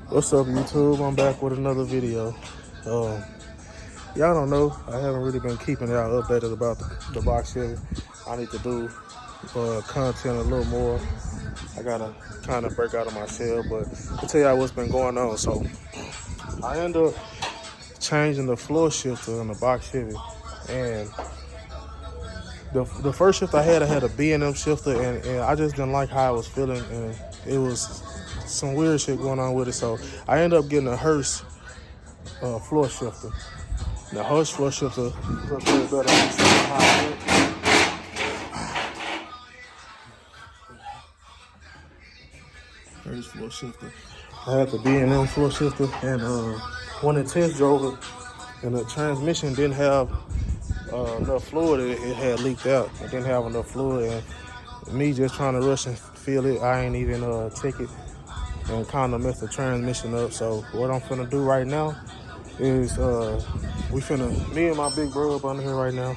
What's up, YouTube? I'm back with another video. Y'all don't know, I haven't really been keeping y'all updated about the box Chevy. I need to do content a little more. I gotta kind of break out of my shell, but I'll tell y'all what's been going on. So I ended up changing the floor shifter in the box Chevy, and the first shift I had a B&M shifter, and I just didn't like how I was feeling, and it was some weird shit going on with it. So I ended up getting a Hurst floor shifter. The Hurst floor shifter looks way better than Hurst floor shifter. I had the B&M floor shifter, and when the test drove it, and the transmission didn't have enough fluid, it had leaked out. It didn't have enough fluid, and me just trying to rush and feel it, I ain't even take it and kind of messed the transmission up. So what I'm finna do right now is me and my big bro up under here right now,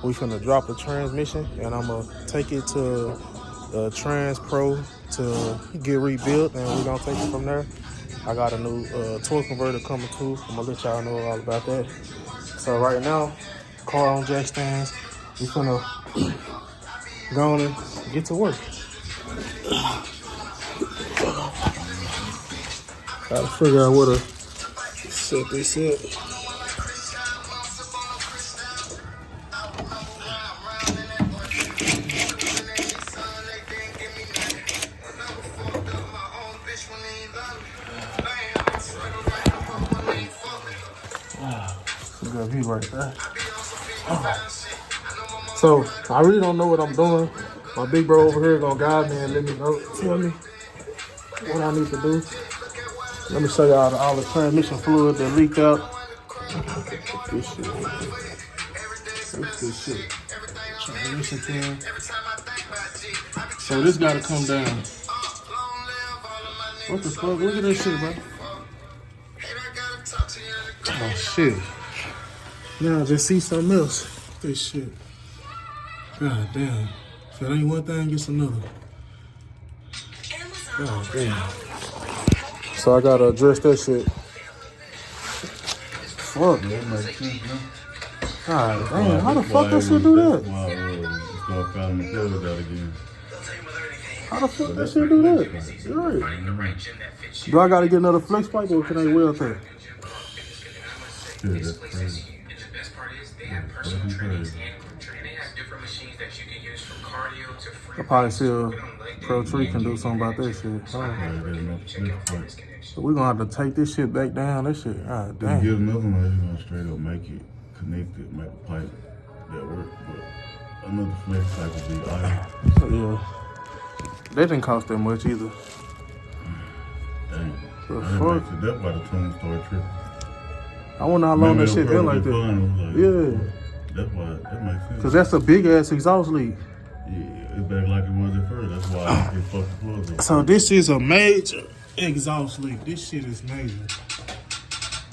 we finna drop the transmission, and I'm gonna take it to Trans Pro to get rebuilt, and we're gonna take it from there. I got a new torque converter coming too. I'm gonna let y'all know all about that. So right now, car on jack stands, we finna go on and get to work. Gotta figure out where to set this up. Good view right there. So I really don't know what I'm doing. My big bro over here gonna guide me and let me know, tell me what I need to do. Let me show y'all all the transmission fluid that leaked out. This shit. This shit. Transmission thing. So this gotta come down. What the fuck? Look at that shit, bro. Oh shit. Now I just see something else. This shit. God damn. If it ain't one thing, it's another. God damn. So I gotta address that shit. Fuck. God damn, how the fuck that shit do that? How the fuck that shit do that? You're right. Do I gotta get another flex pipe, or can I weld that? Dude, that's crazy. Personal trainings and group training. They have different machines that you can use from cardio to free. I probably see a Pro Tree can do something about that shit. So we're gonna have to take this shit back down. That shit, god damn. Give another one, you're gonna straight up make it connected, make a pipe that work. But another flex pipe would be iron. Yeah. That didn't cost that much either. Dang. The fuck? That's why the tune started tripping. I wonder how long that shit been like that. Yeah. That's why, that makes sense. Cause that's a big ass exhaust leak. Yeah, it's back like it was at first. That's why it fucked the floors up. So this is a major exhaust leak. This shit is major.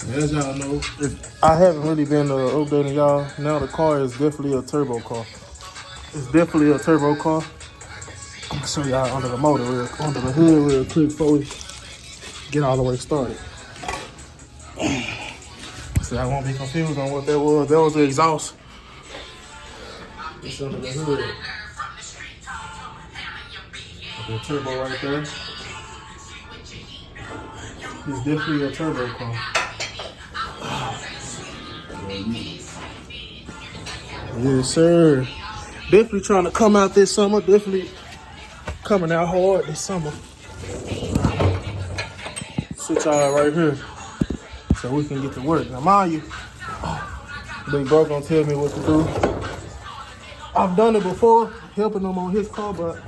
As y'all know, I haven't really been updating y'all. Now the car is definitely a turbo car. It's definitely a turbo car. I'm gonna show y'all under the motor, under the hood real quick before we get all the way started. So I won't be confused on what that was. That was the exhaust. It's under the hood. The turbo right there. It's definitely a turbo car. Yes, sir. Definitely trying to come out this summer. Definitely coming out hard this summer. Sit y'all right here so we can get to work. Now, mind you, Big Bro gonna tell me what to do. I've done it before, helping him on his car, but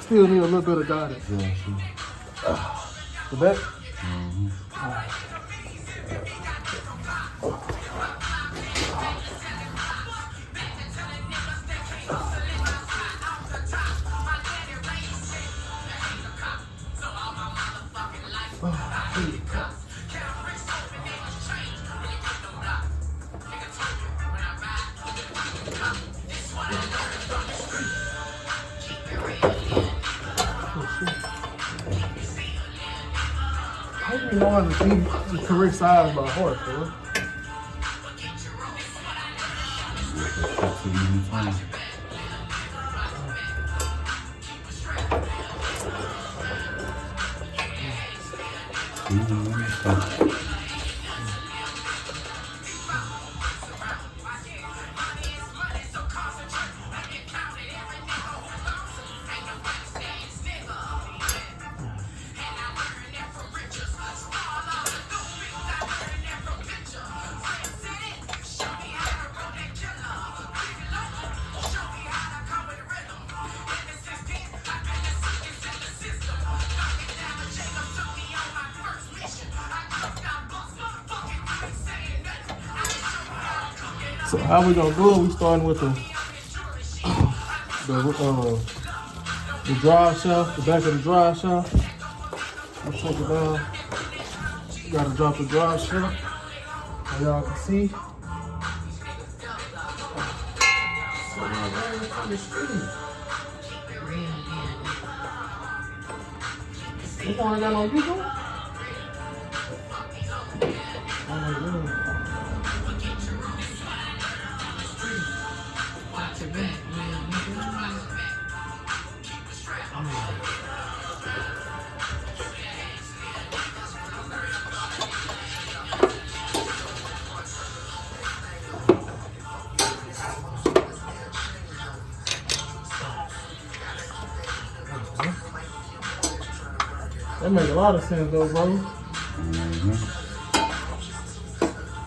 still need a little bit of guidance. The back? How do you know how to see the correct size by heart, bro? Too many times. So how we gonna do it? We starting with the drive shaft, the back of the drive shaft. Let's take it down. You gotta drop the drive shaft. So y'all can see. This one I got on YouTube? Oh my God. That make a lot of sense though, bro.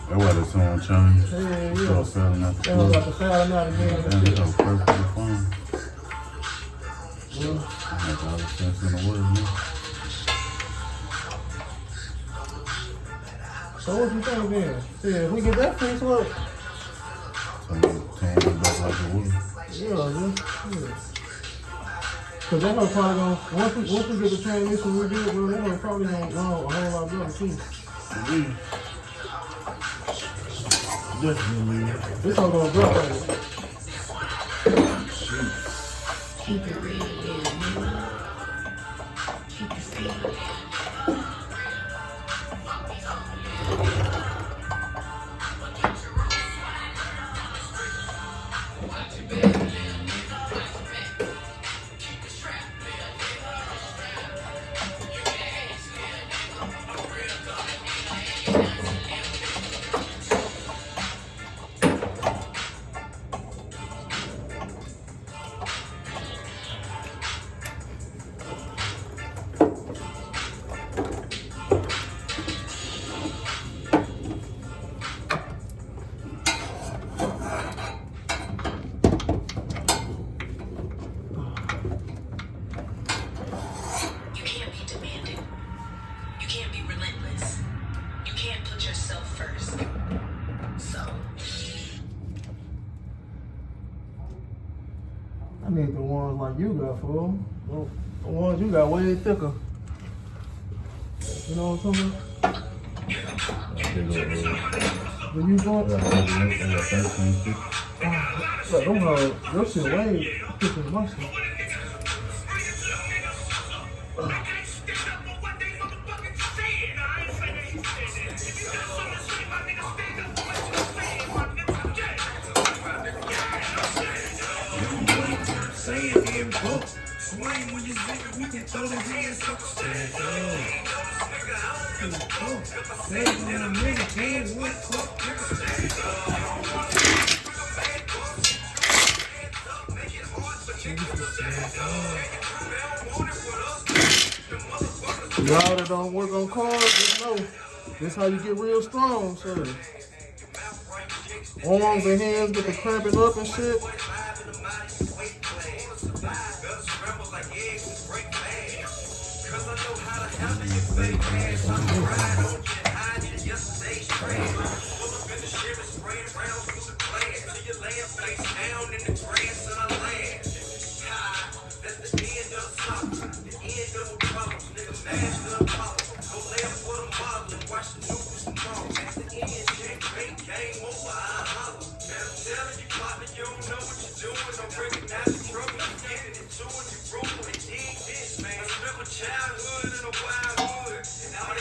That's why the song changed. Yeah. Start selling out the That was club. like a sound out again. Damn, that's so perfectly fine. Makes all the sense in the world, man. So what you think then? Yeah, if we get that fixed, what? So you turn it back like it was. Yeah. Cause that hoe probably gonna, once we get the transmission rebuilt, bro, that hoe probably gonna run a whole lot better too. Definitely. This hoe gonna drop on it. I need the ones like you got, fool. The ones you got way thicker. You know what I'm talking about? Do you want? Look, them hoes, your shit way thicker than my shit. Y'all that don't work on cars, just know this how you get real strong, so arms and hands get to cramping up and shit. Childhood in a wild hood, and all the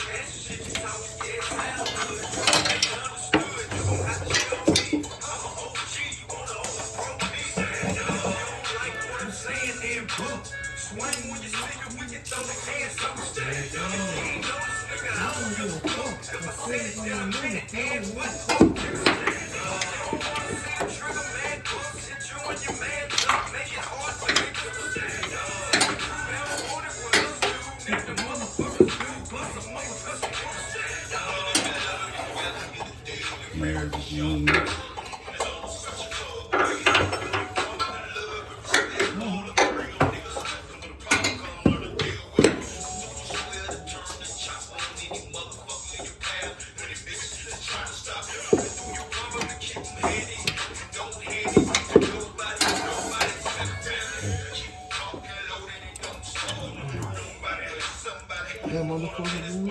Marriage is young. Yeah, motherfucker.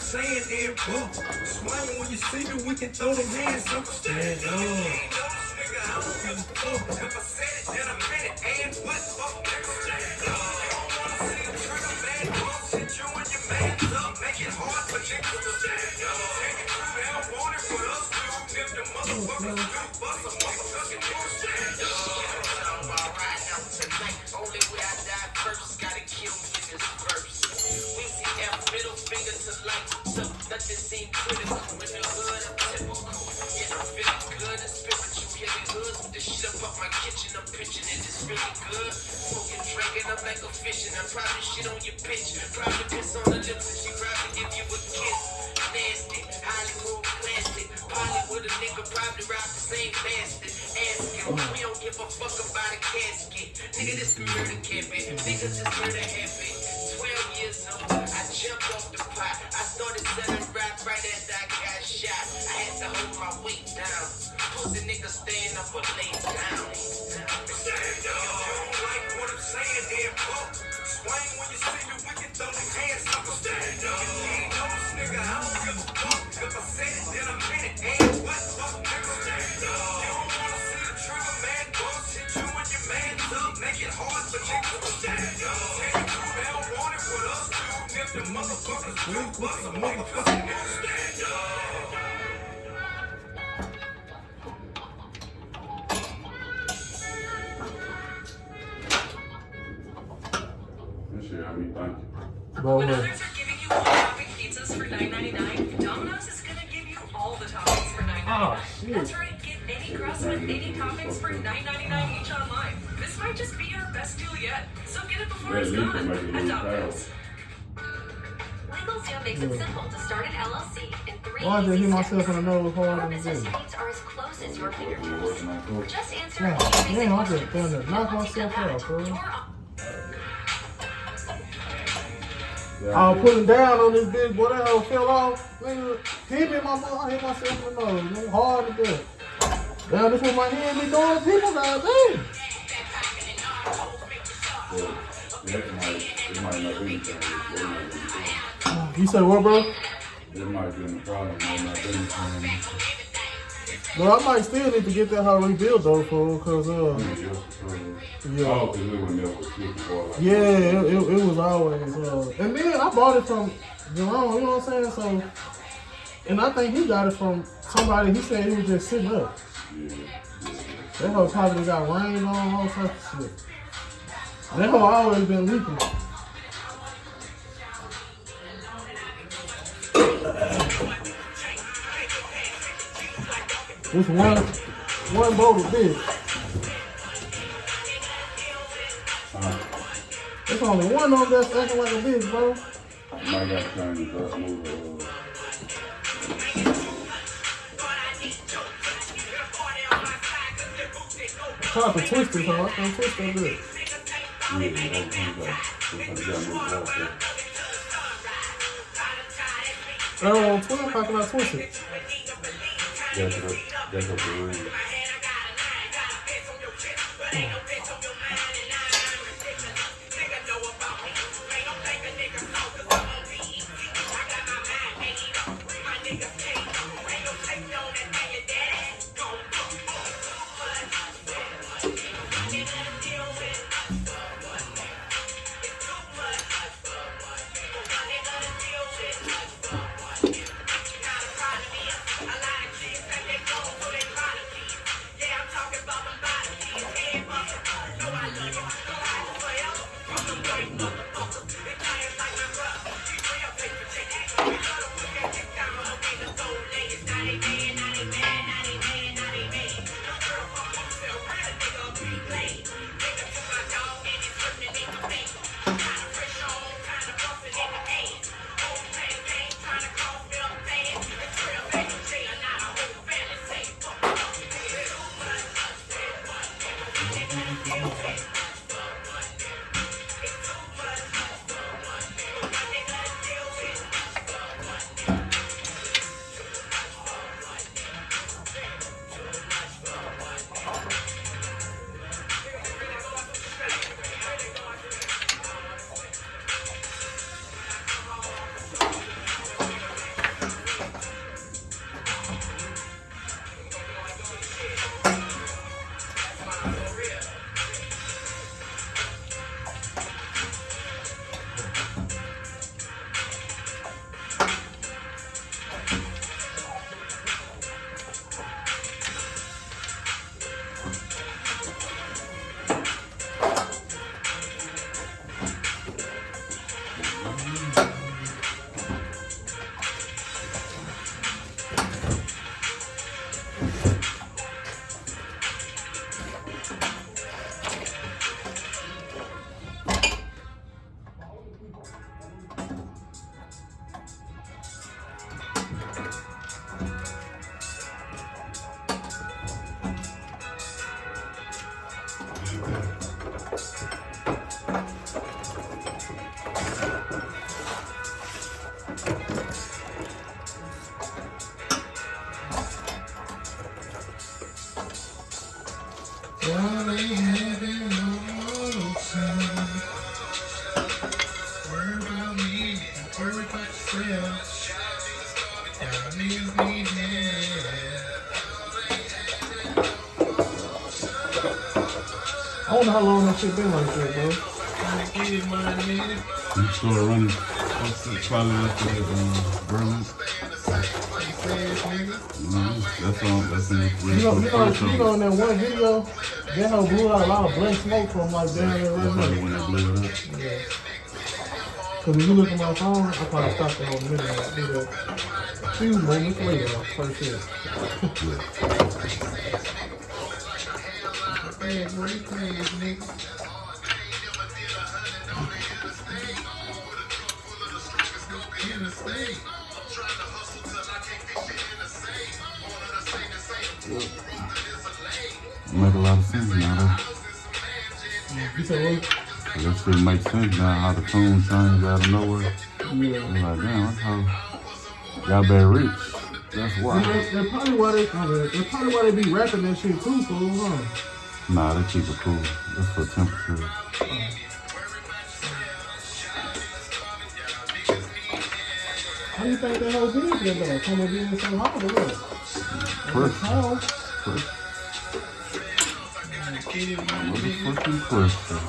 Saying there, book. Smiling when you see me, we can throw them hands up. Stand up. If I said it, then I meant it. And what? Fuck, nigga. Stand up. Don't wanna see a trigger, man. Hit you and your man's up. Make it hard for niggas to stand up. Take it through, they don't want it for us to. If the motherfuckers do, bust a motherfucking nigga. Stand up. Alright, now tonight, only way I die first, gotta kill me in this verse. We see that middle finger to light. So nothing seems critical in the hood. I'm typical. Yeah, I'm feeling good and spiritual. Yeah, the hood with the shit up my kitchen. I'm pitching it. It's really good. Smoking, drinking. I'm like a fishing. I probably shit on your bitch. Probably piss on the lips and she probably give you a kiss. Nasty, Hollywood classic. Probably with a nigga probably rock the same bastard. Asking, we don't give a fuck about a casket. Nigga, this be murder camping. Niggas just murder happy. 12 years old, I jumped off the pot. I started selling rap right after I got shot. I had to hold my weight down. Pussy nigga stand up or lay down. Stand up. You don't like what I'm saying, then fuck. Swing when you see me, we can throw them hands up. Stand up. You ain't know this nigga, I don't give a fuck. If I said it, then I meant it. And what? Fuck, nigga. Stand up. You don't wanna see the trigger, man. Boss hit you and your man's up. Make it hard for niggas to stand up. Take it through, they don't want it with us. If the motherfuckers do, bust a motherfucking nigga. Stand up. This shit had me thinking. When others are giving you all-topping pizzas for $9.99, Domino's is gonna give you all the toppings for $9.99. Oh, shit. That's right, get any crust with any toppings for $9.99 each online. This might just be our best deal yet, so get it before That it's leak will gone make it at lose Domino's. LegalZoom makes it simple to start an LLC in 3 Why did I easy hit steps. myself in the nose hard Your on the business day? needs are as close as your We're fingertips. working on court. Just answer Yeah, a few basic damn, I just questions. done that. Knock And once you myself do that, out, bro. your I was putting down on this bitch, boy, that hoe fell off. Nigga, hit me in my mouth. I hit myself in the nose, nigga, hard to death. Damn, this what my hand be doing to people now, damn. But that might, it might not be anything. It might be anything. You say what, bro? It might be a problem. It might not be anything. But I might still need to get that hoe rebuilt though, fool, cause I yeah, mean, oh, because it was never shit before. Like, it was always and then I bought it from Jerome, you know what I'm saying? So, and I think he got it from somebody. He said he was just sitting up. Yeah. That hoe probably got rain on, all types of shit. That hoe always been leaking. This one boat is big. There's only one of them that's acting like a bitch, bro. Might got to turn the dust move. Try to twist it, huh? I can't twist that bitch. Yeah, that got moved off there. I don't want to twist, how can I twist it? That's up the room. I wonder how long that shit been like that, bro. You started running probably after that Berlin. That's all. That's in the You know, in that one video, that hoe blew out a lot of black smoke from like down there right Probably now. when they blew it up. Yeah. Cause if you look at my phone, I probably stopped the whole minute and do that. Few moments later, first hit. Make a lot of sense now. You said what? That shit makes sense now. How the tune changed out of nowhere. Yeah. I'm like, damn, that's how y'all been rich. That's why. That's probably why they be rapping that shit too, fool, huh? Nah, they keep it cool. That's for temperature. How do you think that whole video did though? Come and be in so hard or what? Pressure. Motherfucking pressure.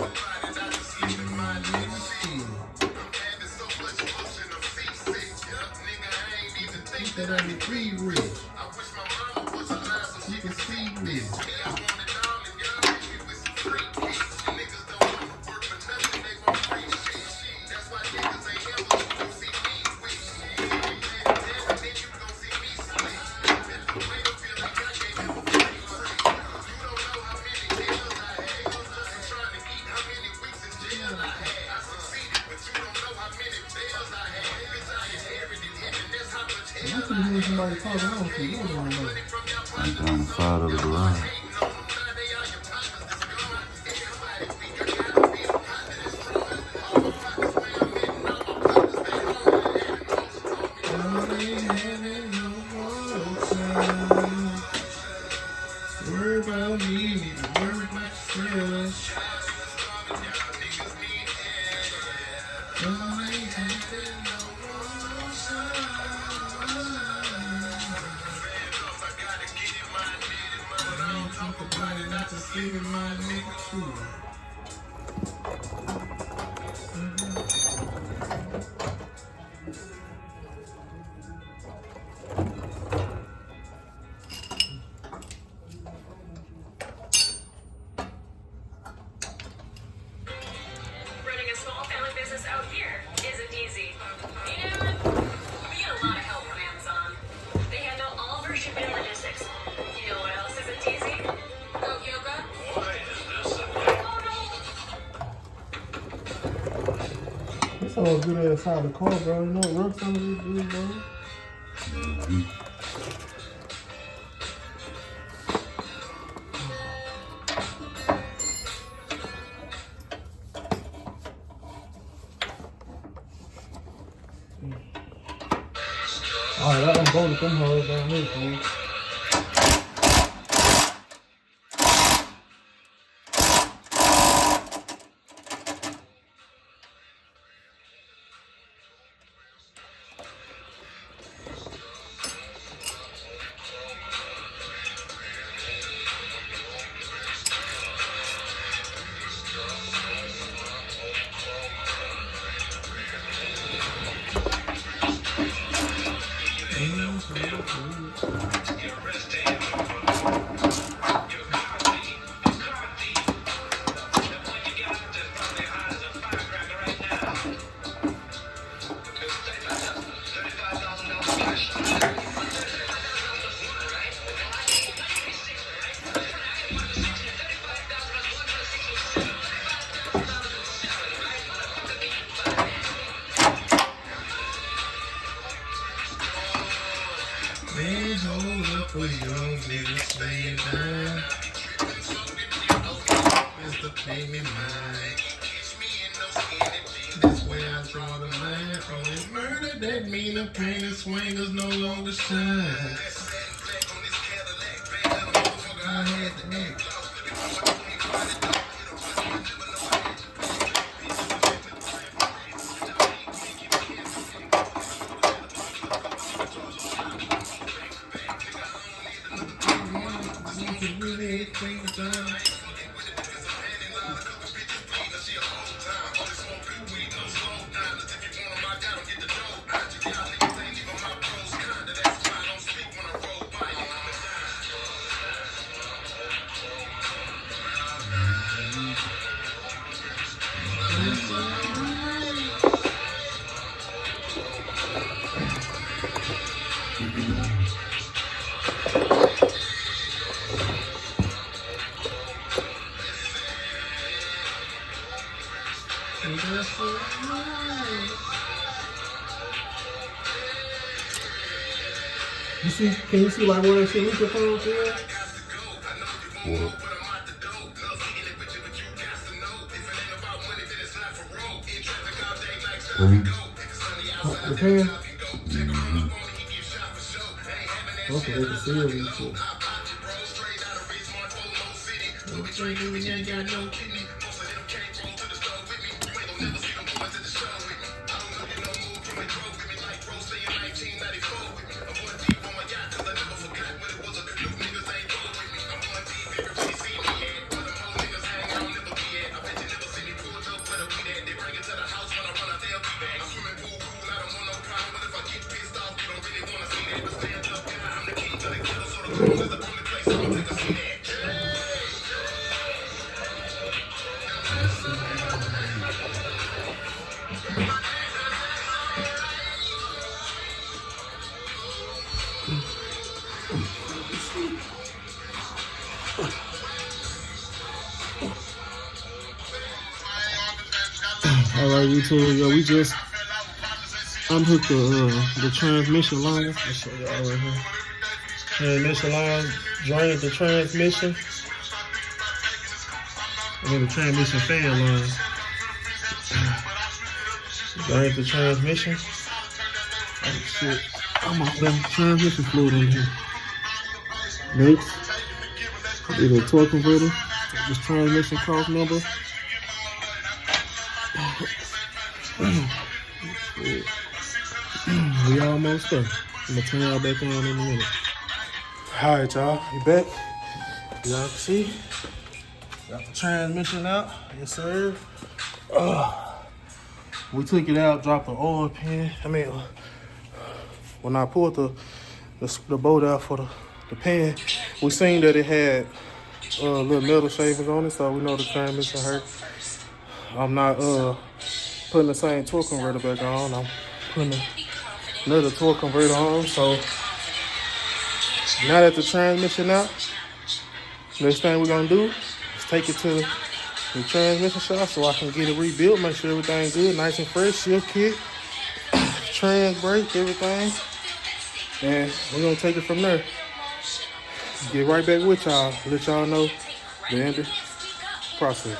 I can hear somebody talking on to you. I'm down the side of the garage. Running a small family business out here isn't easy. And we get a lot of help from Amazon. They handle all of our shipping and logistics. You know what else isn't easy? Goat yoga. This all good outside the car, bro. You know what rocks on this dude, bro? Alright, I done bolted them hoes down here, fool. That mean the pain and swingers no longer shine. I had to act. everything done. You see? Can you see like where that shit leaking from? What? The pan? Okay, they can see it and shit. Alright, YouTube, yo, we just unhooked the transmission line. I'll show y'all right here. Transmission line, drained the transmission. And then the transmission fan line. Drained the transmission. Oh shit. I'm off that transmission fluid in here. Next, either a torque converter, this transmission cross number. We almost done. I'm gonna turn y'all back on in a minute. Alright, y'all, we back. Y'all can see. Got the transmission out. Yes, sir. We took it out, dropped the oil pan. When I pulled the bolt out for the pan, we seen that it had little metal shavings on it, so we know the transmission hurt. I'm not putting the same torque converter back on. I'm putting another torque converter on. So now that the transmission out, next thing we're gonna do is take it to the transmission shop so I can get it rebuilt, make sure everything's good, nice and fresh, seal kit, trans brake, everything. And we're gonna take it from there. Get right back with y'all, let y'all know the end of the process.